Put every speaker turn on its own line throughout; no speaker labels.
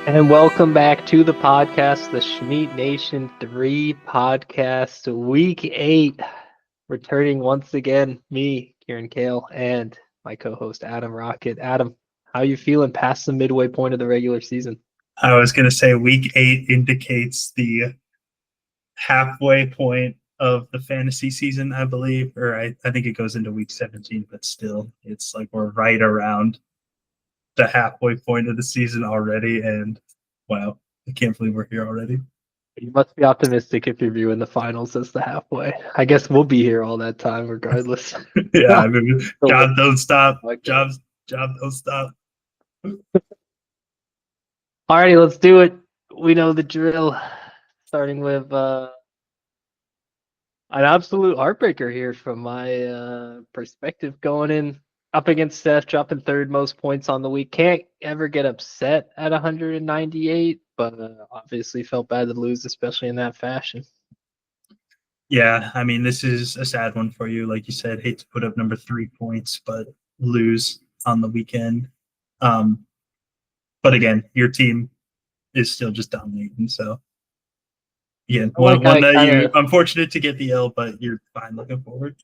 And welcome back to the podcast, the Schmeat Nation 3 podcast, week 8. Returning once again, me, Kieran Kale, and my co-host Adam Rocket. Adam, how you feeling past the midway point of the regular season?
I was going to say week 8 indicates the halfway point of the fantasy season, I believe, or I think it goes into week 17, but still, it's like we're right around the halfway point of the season already. And wow, I can't believe we're here already.
You must be optimistic if you're viewing the finals as the halfway. I guess we'll be here all that time regardless.
Yeah, I mean, job don't stop. Job don't stop.
Alrighty, let's do it. We know the drill. Starting with an absolute heartbreaker here from my perspective, going in up against Steph, dropping third most points on the week. Can't ever get upset at 198, but obviously felt bad to lose, especially in that fashion.
Yeah, I mean, this is a sad one for you. Like you said, hate to put up number 3 points, but lose on the weekend. But again, your team is still just dominating. So, yeah, one that I'm fortunate to get the L, but you're fine looking forward.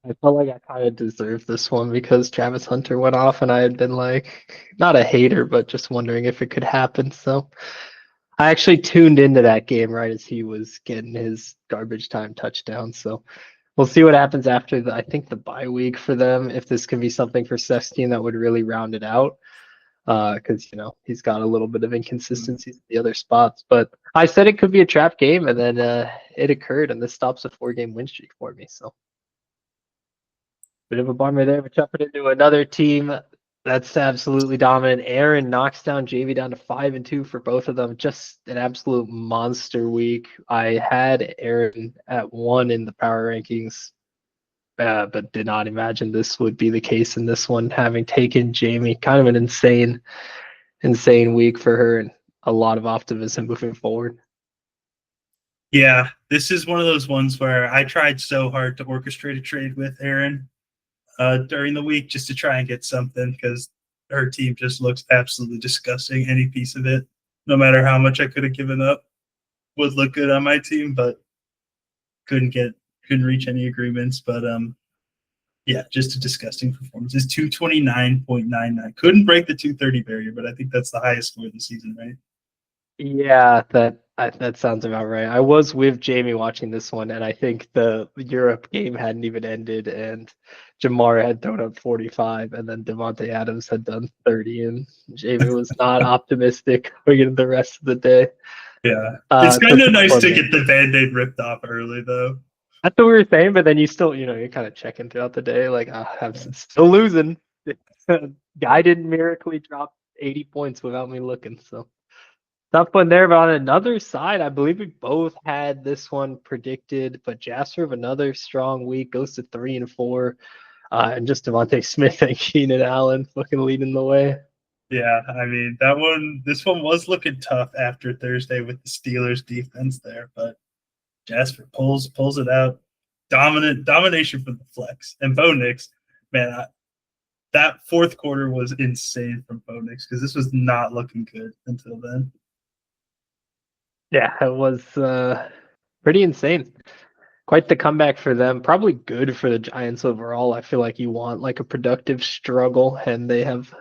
I felt like I kind of deserved this one because Travis Hunter went off and I had been like, not a hater, but just wondering if it could happen. So I actually tuned into that game right as he was getting his garbage time touchdown. So we'll see what happens after I think the bye week for them, if this can be something for Steph's team that would really round it out. Because he's got a little bit of inconsistencies at the other spots. But I said it could be a trap game, and then it occurred, and this stops a 4-game win streak for me. So bit of a bummer there. But jumping into another team that's absolutely dominant. Aaron knocks down JV down to 5-2 for both of them. Just an absolute monster week. I had Aaron at 1 in the power rankings. But did not imagine this would be the case in this one, having taken Jamie. Kind of an insane week for her and a lot of optimism moving forward.
Yeah, this is one of those ones where I tried so hard to orchestrate a trade with Aaron during the week just to try and get something because her team just looks absolutely disgusting. Any piece of it, no matter how much I could have given up, would look good on my team, but couldn't reach any agreements. But yeah, just a disgusting performance. It's 229.99. Couldn't break the 230 barrier, but I think that's the highest score of the season, right?
Yeah, that sounds about right. I was with Jamie watching this one, and I think the Europe game hadn't even ended, and Jamar had thrown up 45, and then Devontae Adams had done 30, and Jamie was not optimistic going into the rest of the day.
Yeah, it's kind of nice to get the Band-Aid ripped off early, though.
That's what we were saying, but then you still, you're kind of checking throughout the day, like, I'm still losing. Guy didn't miraculously drop 80 points without me looking, so tough one there. But on another side, I believe we both had this one predicted, but Jasper, another strong week, goes to 3-4, and just Devontae Smith and Keenan Allen fucking leading the way.
Yeah, I mean, this one was looking tough after Thursday with the Steelers defense there, but Jasper pulls it out. Domination from the flex. And Bo Nix, man, that fourth quarter was insane from Bo Nix because this was not looking good until then.
Yeah, it was pretty insane. Quite the comeback for them. Probably good for the Giants overall. I feel like you want like a productive struggle, and they have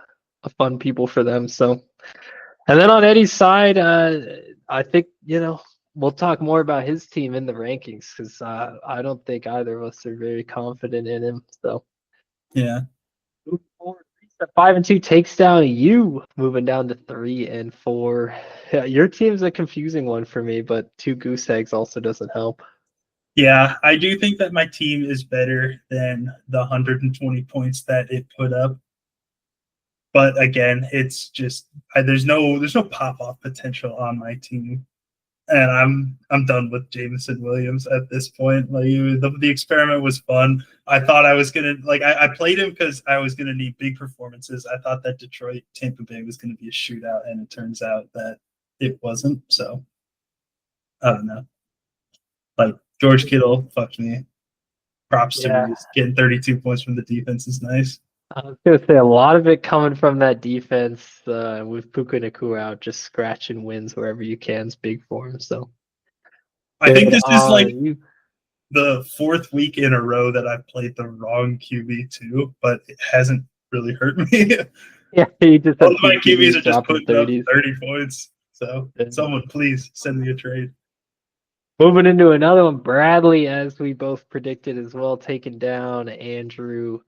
a fun people for them. So, and then on Eddie's side, I think we'll talk more about his team in the rankings because I don't think either of us are very confident in him. So
yeah,
moving forward, 5-2 takes down you, moving down to 3-4. Yeah, your team's a confusing one for me, but 2 goose eggs also doesn't help.
Yeah, I do think that my team is better than the 120 points that it put up. But again, it's just there's no pop-off potential on my team. And I'm done with Jameson Williams at this point. Like the experiment was fun. I thought I was gonna I played him because I was gonna need big performances. I thought that Detroit Tampa Bay was gonna be a shootout, and it turns out that it wasn't. So I don't know. Like George Kittle, fuck me. Props to me. Getting 32 points from the defense is nice.
I was gonna say a lot of it coming from that defense with Puka Nakua out, just scratching wins wherever you can is big for him. So
I think
good
this is like
on you.
the fourth week in a row that I've played the wrong QB too, but it hasn't really hurt me.
Yeah, you just
All
have
of my
two
QBs
QBs
are just
dropping
putting up
30s.
30 points. So someone please send me a trade.
Moving into another one, Bradley, as we both predicted as well, taking down Andrew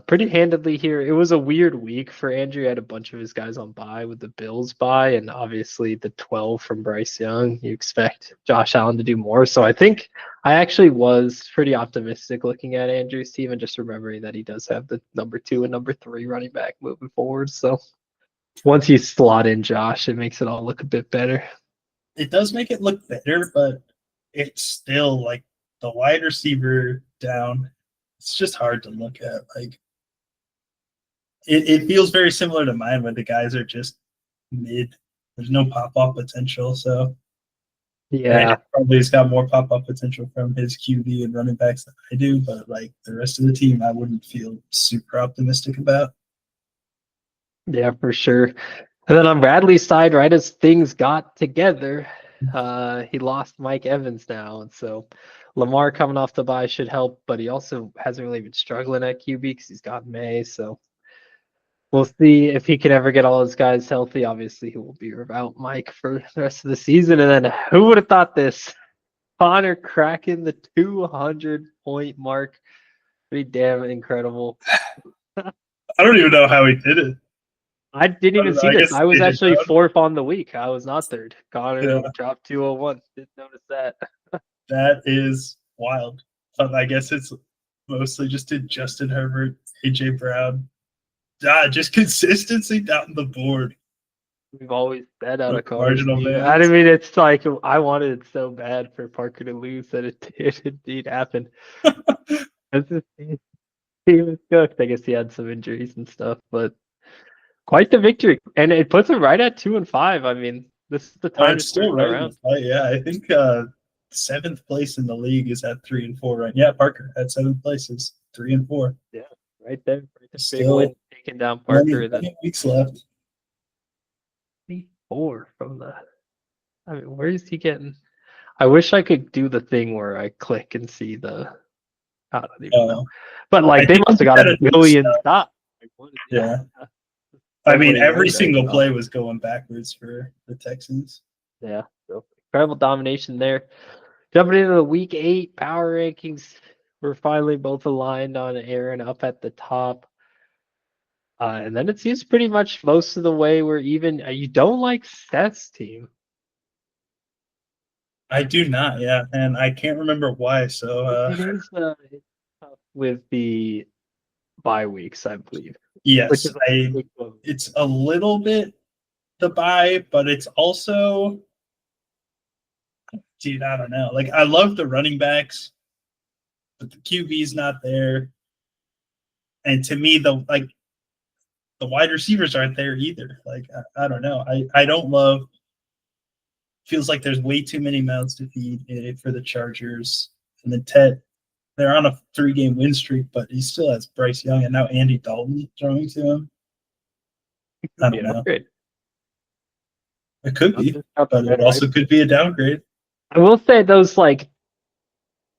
pretty handedly here. It was a weird week for Andrew. He had a bunch of his guys on bye with the Bills bye, and obviously the 12 from Bryce Young. You expect Josh Allen to do more. So I think I actually was pretty optimistic looking at Andrew's team and just remembering that he does have the number 2 and number 3 running back moving forward. So once you slot in Josh, it makes it all look a bit better.
It does make it look better, but it's still like the wide receiver down. It's just hard to look at. Like it feels very similar to mine when the guys are just mid. There's no pop-off potential. So
Yeah.
probably has got more pop-off potential from his QB and running backs than I do, but like the rest of the team, I wouldn't feel super optimistic about.
Yeah, for sure. And then on Bradley's side, right as things got together, he lost Mike Evans now, and so Lamar coming off the bye should help, but he also hasn't really been struggling at QB because he's got May. So we'll see if he can ever get all his guys healthy. Obviously, he will be without Mike for the rest of the season. And then who would have thought this? Connor cracking the 200-point mark. Pretty damn incredible.
I don't even know how he did it.
I didn't
I
even
don't know.
see
I
this.
guess
I was
they did
actually
not.
fourth on the week. I was not third. Connor
Yeah,
dropped 201. Didn't notice that.
that is wild. I guess it's mostly just did Justin Herbert, AJ Brown. Just consistency down the board.
We've always said out
No
of Connor's
marginal
team. I
bands.
mean, it's like I wanted it so bad for Parker to lose that it did indeed happen. As his team was cooked. I guess he had some injuries and stuff, but quite the victory. And it puts him right at 2-5. I mean, this is the time to
It's
turn
still
it
right in the
around.
fight. Yeah, I think seventh place in the league is at 3-4 right. Yeah, Parker at seventh place is 3-4.
Yeah, right there. Right there. Big
Still
win taking down Parker. And then
many weeks left.
4 from the. I mean, where is he getting? I wish I could do the thing where I click and see the. I don't even know. But
I
like they
think
must have
you
got
gotta
a
do
billion
stuff.
stops. Like, what is
Yeah.
that?
I mean,
Somebody
every
wrote
single
it
play
off.
was going backwards for the Texans.
Yeah. So incredible domination there. Jumping into the week 8 power rankings. We're finally both aligned on Aaron up at the top. And then it seems pretty much most of the way we're even. You don't like Seth's team.
I do not, yeah, and I can't remember why. So
It is it's tough with the bye weeks, I believe, which
yes,
is a big one.
it's a little bit the buy, but it's also, dude, I don't know. Like I love the running backs, but the QB's not there, and to me, the wide receivers aren't there either. Like I don't know. I don't love. Feels like there's way too many mouths to feed for the Chargers, and then Ted. They're on a 3-game win streak, but he still has Bryce Young and now Andy Dalton throwing to him. I
Be
don't
an
know.
upgrade.
It could be, but it
Better, right?
also could be a downgrade.
I will say those like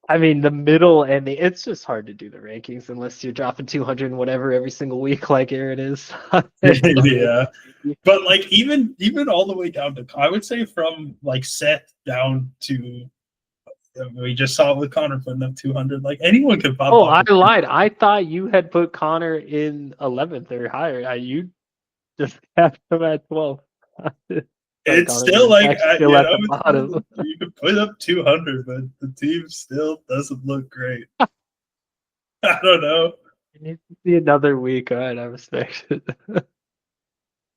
I mean the middle and it's just hard to do the rankings unless you're dropping 200 and whatever every single week like Aaron is.
Yeah, but like even all the way down to, I would say from like Seth down to, we just saw it with Connor putting up 200. Like anyone could pop
Oh,
off.
I lied. I thought you had put Connor in 11th or higher. You just have him at 12th. Sorry,
It's
Connor,
still
you're
like
actually still at the bottom.
you can put up 200, but the team still doesn't look great. I don't know.
It needs to see another week. All right, I respect it.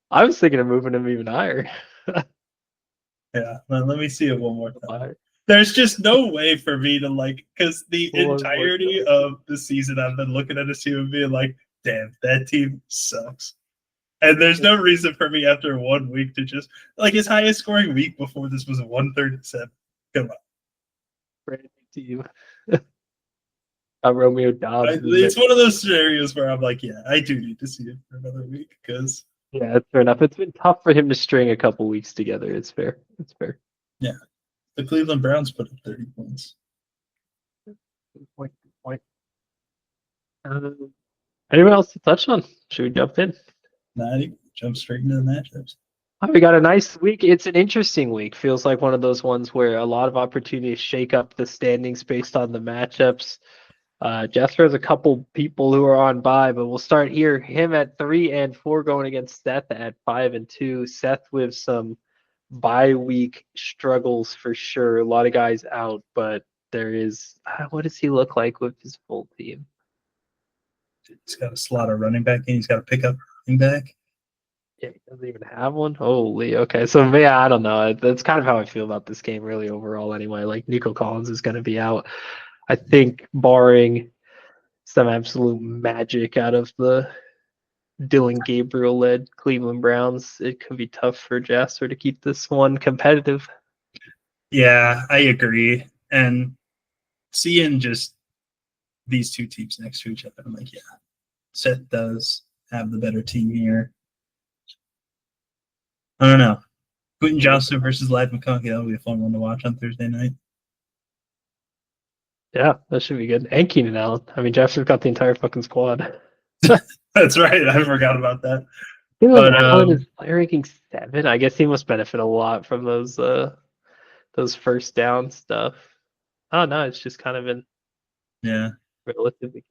I was thinking of moving him even higher.
Yeah, let me see it one more time. There's just no way for me to like, because the entirety of the season I've been looking at this team and being like, damn, that team sucks. And there's no reason for me after 1 week to just, like, his highest scoring week before this was 137. Come on.
Brand new to you. Romeo Dobbs.
It's one of those scenarios where I'm like, yeah, I do need to see it for another week because
yeah, it's fair enough. It's been tough for him to string a couple weeks together. It's fair. It's fair.
yeah, the Cleveland Browns put up 30 points.
Good point. Good point. Anyone else to touch on? Should we jump in?
Not even jump straight into the matchups.
We got a nice week. It's an interesting week. Feels like one of those ones where a lot of opportunities shake up the standings based on the matchups. Jester has a couple people who are on bye, but we'll start here. Him at 3-4 going against Seth at 5-2. Seth with some bye week struggles for sure. A lot of guys out, but there is. What does he look like with his full team?
He's got a slot of running back in. He's got to pick up running back.
Yeah, he doesn't even have one. Holy, okay. So yeah, I don't know. That's kind of how I feel about this game, really overall. Anyway, like Nico Collins is going to be out. I think, barring some absolute magic out of the Dylan Gabriel-led Cleveland Browns, it could be tough for Jasper to keep this one competitive.
Yeah, I agree. And seeing just these two teams next to each other, I'm like, yeah, Seth does have the better team here. I don't know. Quentin Johnston versus Lad McConkey, that'll be a fun one to watch on Thursday night.
Yeah, that should be good. And Keenan Allen. I mean, Jasper's got the entire fucking squad.
That's right. I forgot about that.
Keenan Allen is player ranking 7. I guess he must benefit a lot from those first down stuff. Oh no, it's just kind of been relatively.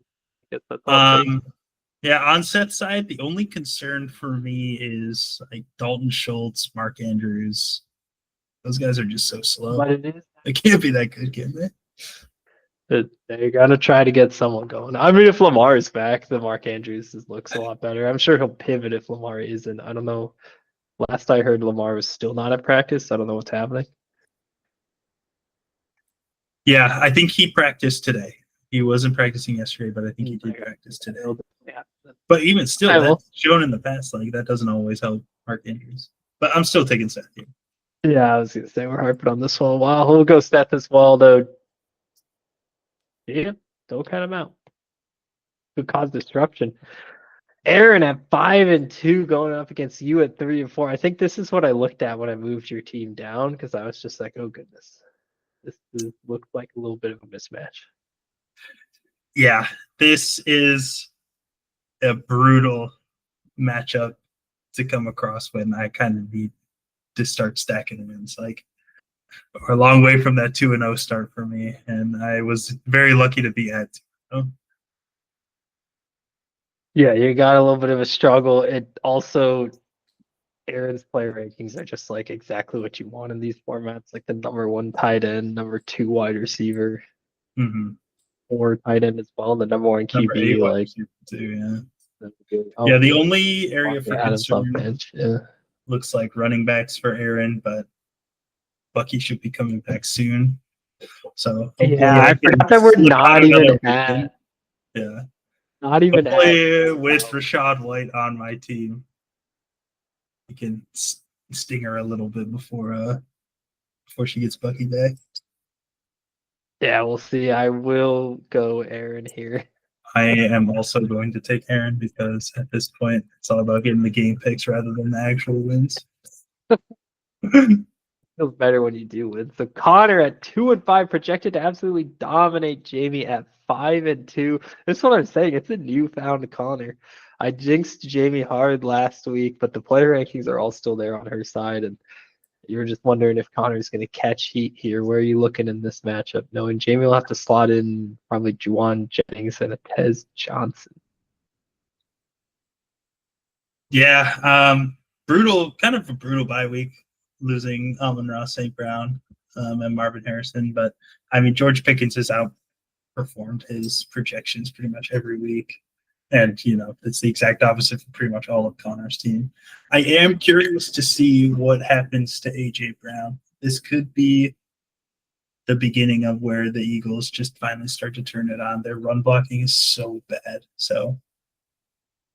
Yeah, on Seth's side, the only concern for me is like Dalton Schultz, Mark Andrews. Those guys are just so slow.
But it is.
They can't be that good, can they?
They gotta try to get someone going. I mean, if Lamar is back, the Mark Andrews looks a lot better. I'm sure he'll pivot if Lamar isn't. I don't know. Last I heard, Lamar was still not at practice. I don't know what's happening.
Yeah, I think he practiced today. He wasn't practicing yesterday, but I think he did practice today.
Yeah.
But even still, that's shown in the past. Like that doesn't always help Mark Andrews. But I'm still taking Seth here.
Yeah, I was gonna say we're harping on this one a while. We'll go Seth as well, though. Yeah, don't count him out. Could cause disruption. Aaron at 5-2 going up against you at 3-4. I think this is what I looked at when I moved your team down because I was just like, oh goodness, this looked like a little bit of a mismatch.
Yeah, this is a brutal matchup to come across when I kind of need to start stacking wins. Like we're a long way from that 2-0 start for me, and I was very lucky to be at 2-0.
Yeah, you got a little bit of a struggle. It also, Aaron's player rankings are just like exactly what you want in these formats, like the number 1 tight end, number 2 wide receiver, 4 tight end as well, and the number 1 QB. Like,
too, yeah. The only area for concern looks like running backs for Aaron, but Bucky should be coming back soon. So
yeah, I forgot that we're not even at.
Yeah.
Not even
with Rachaad White on my team. We can sting her a little bit before she gets Bucky back.
Yeah, we'll see. I will go Aaron here.
I am also going to take Aaron because at this point it's all about getting the game picks rather than the actual wins.
Feels better when you do win. So Connor at 2-5 projected to absolutely dominate Jamie at 5-2. This is what I'm saying. It's a newfound Connor. I jinxed Jamie hard last week, but the player rankings are all still there on her side. And you were just wondering if Connor's going to catch heat here. Where are you looking in this matchup? Knowing Jamie will have to slot in probably Juwan Jennings and a Tez Johnson.
Yeah, kind of a brutal bye week, losing Amon-Ra St. Brown and Marvin Harrison. But, I mean, George Pickens has outperformed his projections pretty much every week. And, it's the exact opposite for pretty much all of Connor's team. I am curious to see what happens to A.J. Brown. This could be the beginning of where the Eagles just finally start to turn it on. Their run blocking is so bad. So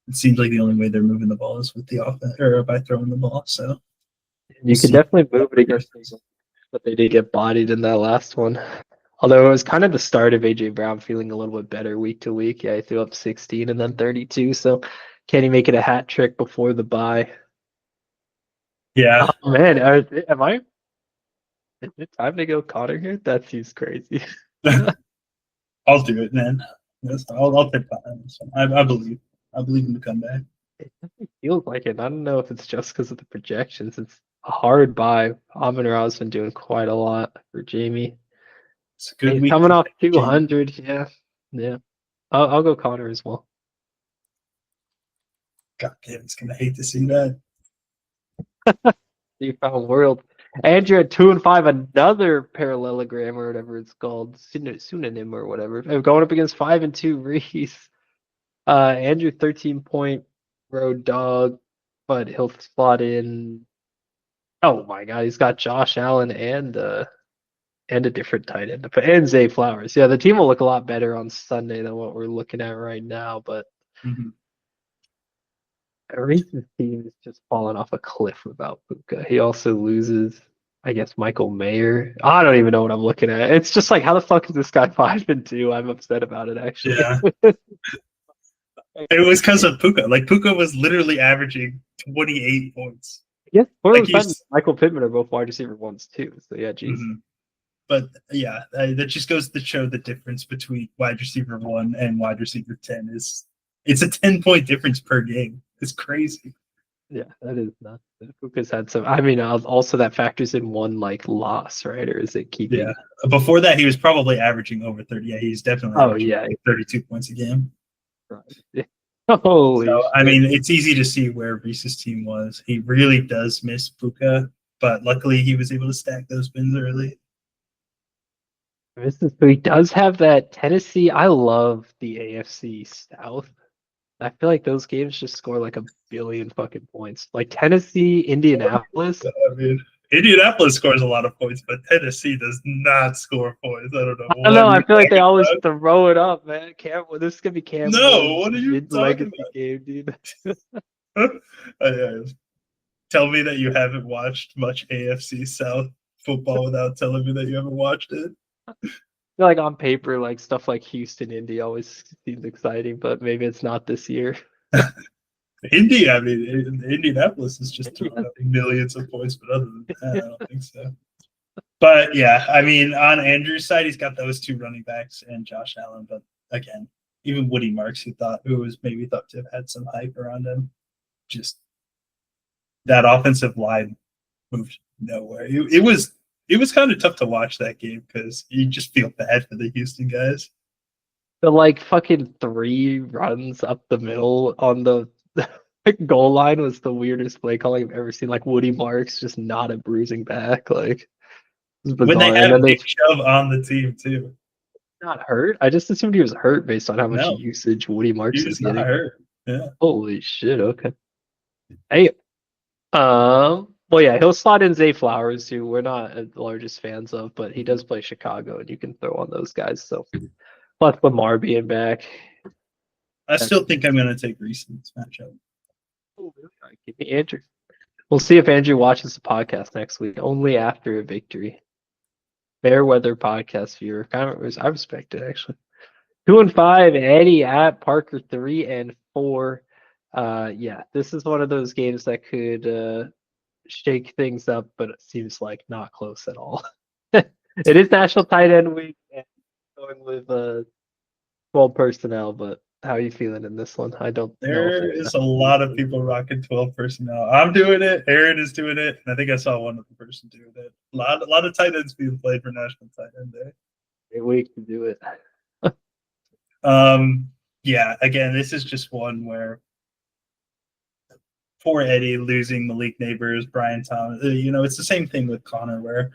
it seems like the only way they're moving the ball is with the offense or by throwing the ball. So
you could definitely move it against Eagles, but they did get bodied in that last one. Although it was kind of the start of AJ Brown feeling a little bit better week to week. Yeah, he threw up 16 and then 32. So can he make it a hat trick before the bye?
Yeah,
Oh man, am I? Is it time to go Connor here? That seems crazy.
I'll do it, man. Yes, I'll take that. I believe. I believe in the comeback.
It definitely feels like it. I don't know if it's just because of the projections. It's a hard buy. Amon Ra's been doing quite a lot for Jamie.
It's a good
He's
week
coming
to
off
take Jamie.
200. Yeah, yeah. I'll go Connor as well.
God damn, it's gonna hate to see that.
You found world. Andrew at 2-5, another parallelogram or whatever it's called, synonym or whatever. Going up against 5-2 Reese. Andrew 13-point road dog, but he'll slot in. Oh my God, he's got Josh Allen and a different tight end and Zay Flowers. Yeah, the team will look a lot better on Sunday than what we're looking at right now. But Reese's team is just falling off a cliff without Puka. He also loses, I guess, Michael Mayer. I don't even know what I'm looking at. It's just like, how the fuck is this guy 5-2? I'm upset about it actually.
Yeah, it was because of Puka. Like Puka was literally averaging 28 points.
Yes,
Like
Portland and Michael Pittman are both wide receiver ones too. So yeah, geez.
But yeah, that just goes to show the difference between wide receiver 1 and wide receiver 10 is it's a 10-point difference per game. It's crazy.
Yeah, that is nuts. Puka's had some. I mean, also that factors in one like loss, right? Or is it keeping?
Yeah. Before that, he was probably averaging over 30. Yeah, he's definitely averaging 32 points a game.
Right. Holy
so,
shit.
I mean, it's easy to see where Reese's team was. He really does miss Puka, but luckily he was able to stack those wins early.
So he does have that Tennessee. I love the AFC South. I feel like those games just score like a billion fucking points. Like Tennessee, Indianapolis.
I mean, Indianapolis scores a lot of points, but Tennessee does not score points. I don't know.
I know. I feel like they always throw it up, man. This is gonna be Cam.
No, what are you talking about?
Game, dude.
Tell me that you haven't watched much AFC South football without telling me that you haven't watched it.
I feel like on paper, like stuff like Houston, Indy always seems exciting, but maybe it's not this year.
Indianapolis is just throwing up millions of points, but other than that, I don't think so. But yeah, I mean, on Andrew's side, he's got those two running backs and Josh Allen. But again, even Woody Marks, who was maybe thought to have had some hype around him, just that offensive line moved nowhere. It was kind of tough to watch that game because you just feel bad for the Houston guys.
The like fucking 3 runs up the middle on the goal line was the weirdest play calling I've ever seen. Like Woody Marks just not a bruising back. Like
when they had Nick Chubb on the team too.
Not hurt. I just assumed he was hurt based on how much usage Woody Marks is getting.
Not hurt. Yeah.
Holy shit. Okay. Hey. Well, yeah, he'll slot in Zay Flowers, who we're not the largest fans of, but he does play Chicago, and you can throw on those guys. So, plus Lamar being back.
I still think I'm going to take Reese in this matchup.
Oh, really? All right, give me Andrew. We'll see if Andrew watches the podcast next week, only after a victory. Fair weather podcast viewer. I respect it, actually. 2-5, Eddie at Parker 3-4. Yeah, this is one of those games that could shake things up, but it seems like not close at all. It is National Tight End Week, and going with 12 personnel, but how are you feeling in this one? I don't know.
There is a lot of people rocking 12 personnel. I'm doing it. Aaron is doing it. And I think I saw one other person doing it. A lot of tight ends being played for National Tight End Day.
Great week to do it.
Yeah, again, this is just one where poor Eddie losing Malik Neighbors, Brian Thomas. It's the same thing with Connor, where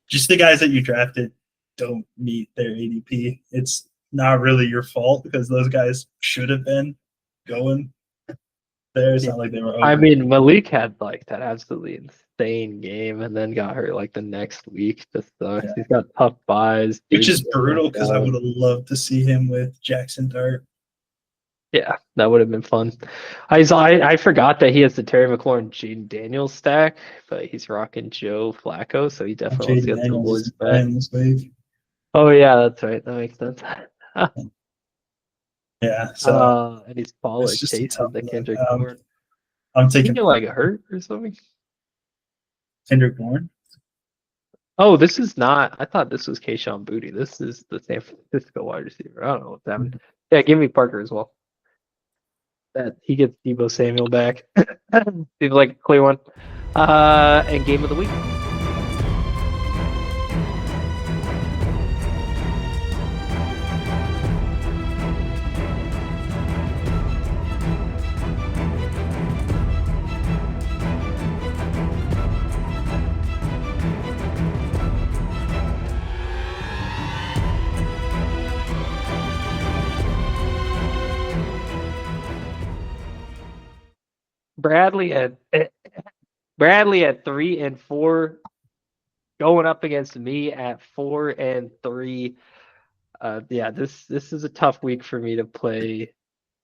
just the guys that you drafted don't meet their ADP. It's not really your fault because those guys should have been going there. It's not like they were over.
I mean, Malik had like that absolutely insane game and then got hurt like the next week. Just He's got tough buys.
Which is brutal because I would have loved to see him with Jackson Dart.
Yeah, that would have been fun. I forgot that he has the Terry McLaurin, Jaden Daniels stack, but he's rocking Joe Flacco, so he definitely gets the boys back. Oh yeah, that's right. That makes sense.
Yeah, so
And he's Paul
it's
or
just a
Chase
tough
of the
one.
Kendrick Bourne.
I'm
Did he
taking
get like hurt or something?
Kendrick Bourne.
Oh, this is not. I thought this was Kayshawn Booty. This is the San Francisco wide receiver. I don't know what's happening. Yeah, give me Parker as well. That he gets Debo Samuel back. Seems like a clear one. And game of the week. Bradley at 3-4, going up against me at 4-3. Yeah, this is a tough week for me to play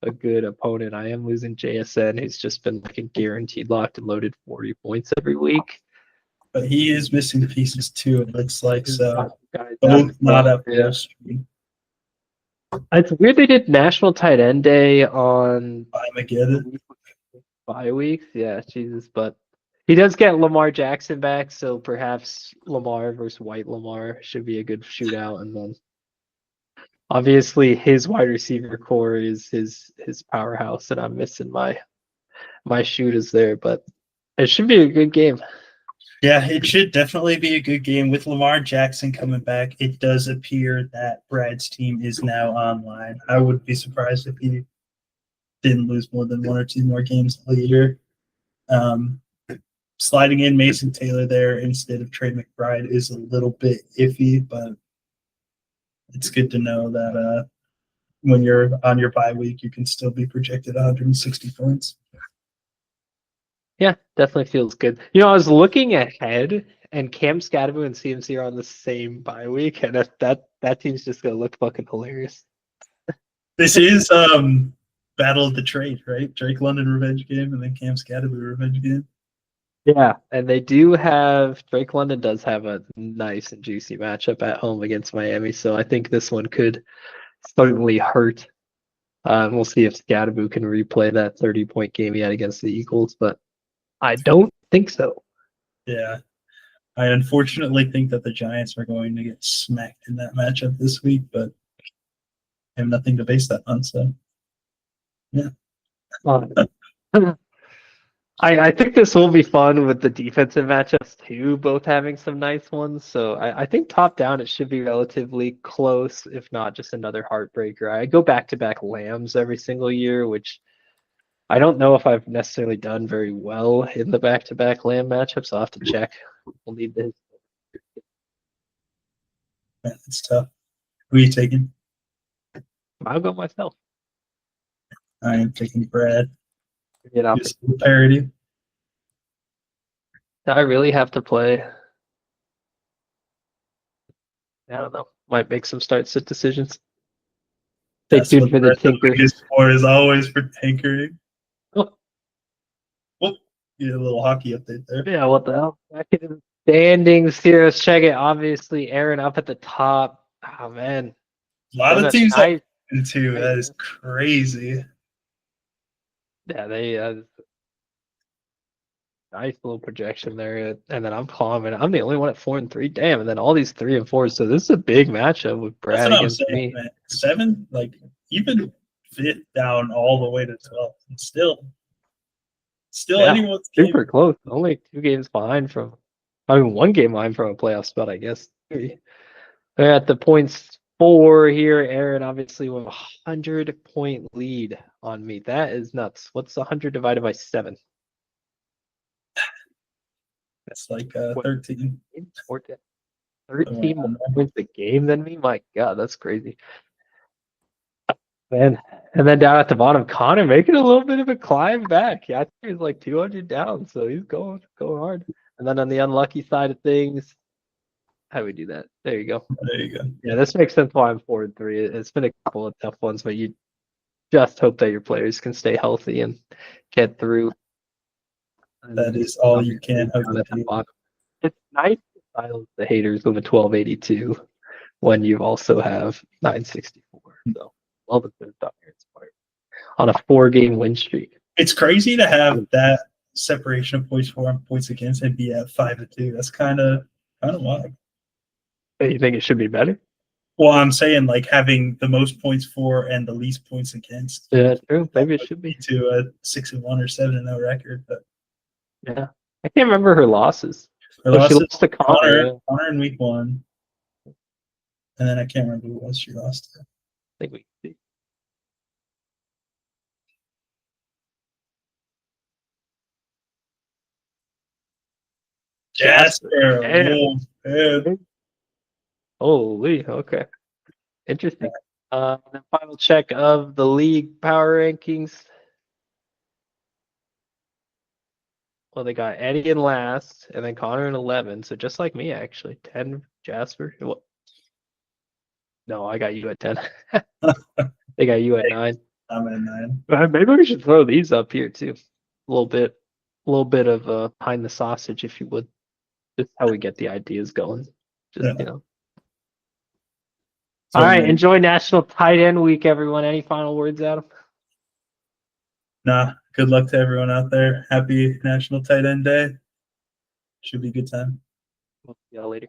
a good opponent. I am losing JSN, who's just been like a guaranteed locked and loaded 40 points every week.
But he is missing pieces too, it looks like. So
Guys,
both not up
yeah.
full stream.
It's weird they did National Tight End Day on
Bye-mageddon.
bye weeks. Yeah, Jesus, but he does get Lamar Jackson back, so perhaps Lamar versus White Lamar should be a good shootout. And then obviously his wide receiver core is his powerhouse, and I'm missing my shooters there, but it should be a good game.
Yeah, it should definitely be a good game with Lamar Jackson coming back. It does appear that Brad's team is now online. I would be surprised if he didn't lose more than one or two more games later. Sliding in Mason Taylor there instead of Trey McBride is a little bit iffy, but it's good to know that when you're on your bye week, you can still be projected 160 points.
Yeah, definitely feels good. You know, I was looking ahead, and Cam Scadaboo and CMC are on the same bye week, and that team's just gonna look fucking hilarious.
This is Battle of the Trade, right? Drake London revenge game, and then Cam Scadaboo revenge game.
Yeah, and they do have Drake London does have a nice and juicy matchup at home against Miami, so I think this one could certainly hurt. We'll see if Scadaboo can replay that 30-point game he had against the Eagles, but I don't think so.
Yeah. I unfortunately think that the Giants are going to get smacked in that matchup this week, but I have nothing to base that on, so yeah.
I think this will be fun with the defensive matchups too, both having some nice ones. So I think top down it should be relatively close, if not just another heartbreaker. I go back to back Lambs every single year, which I don't know if I've necessarily done very well in the back to back Lamb matchups. I'll have to check. We'll need this.
Man, it's tough. Who are you taking?
I'll go myself.
I am taking Brad.
Get out.
Just parody.
I really have to play. I don't know. Might make some start sit decisions. Stay
That's
tuned
what
for the tinker.
his score is always for tinkering.
Oh.
Oh, you had a little hockey update there.
Yeah, what the hell? Back in the standings here. Let's check it. Obviously, Aaron up at the top. Oh man,
A lot of teams
nice,
up too. That is crazy.
Yeah, they nice little projection there, and then I'm climbing. I'm the only one at 4-3. Damn, and then all these 3-4s. So this is a big matchup with Brad
That's what I'm
against
saying,
me.
man. 7, like even 5th down all the way to 12. It's still
Yeah,
anyone's
super
game.
close. Only 2 games behind from. I mean, 1 game behind from a playoff spot, I guess. They're at the points 4 here. Aaron obviously with 100-point lead on me. That is nuts. What's 100 divided by 7?
It's like 13.
13 more points a game than me? My God, that's crazy. Man. And then down at the bottom, Connor making a little bit of a climb back. Yeah, I think he's like 200 down, so he's going hard. And then on the unlucky side of things, how do we do that? There you go.
There you go.
Yeah, this makes sense why I'm 4-3. It's been a couple of tough ones, but you just hope that your players can stay healthy and get through.
That is all you can hope to do.
It's nice to silence the haters with a 1282. when you also have 964. So well deserved on Aaron's part on a 4-game win streak.
It's crazy to have that separation of points for and points against and be at 5-2. That's kind of wild.
You think it should be better?
Well, I'm saying like having the most points for and the least points against.
Yeah, true. Maybe it should be
to a 6-1 or 7-0 record, but
yeah. I can't remember her losses.
she
lost to Connor.
Connor in week 1, and then I can't remember who it was she lost to.
I think we can see.
Jasper.
Yeah. Holy, okay. Interesting. And then final check of the league power rankings. Well, they got Eddie in last, and then Connor in 11. So just like me, actually, 10 Jasper. No, I got you at 10. They got you at 9.
I'm at 9.
Maybe we should throw these up here too. A little bit of behind the sausage, if you would. Just how we get the ideas going. Just
So,
all right, enjoy National Tight End Week, everyone. Any final words, Adam?
Nah, good luck to everyone out there. Happy National Tight End Day. Should be a good time.
We'll see y'all later.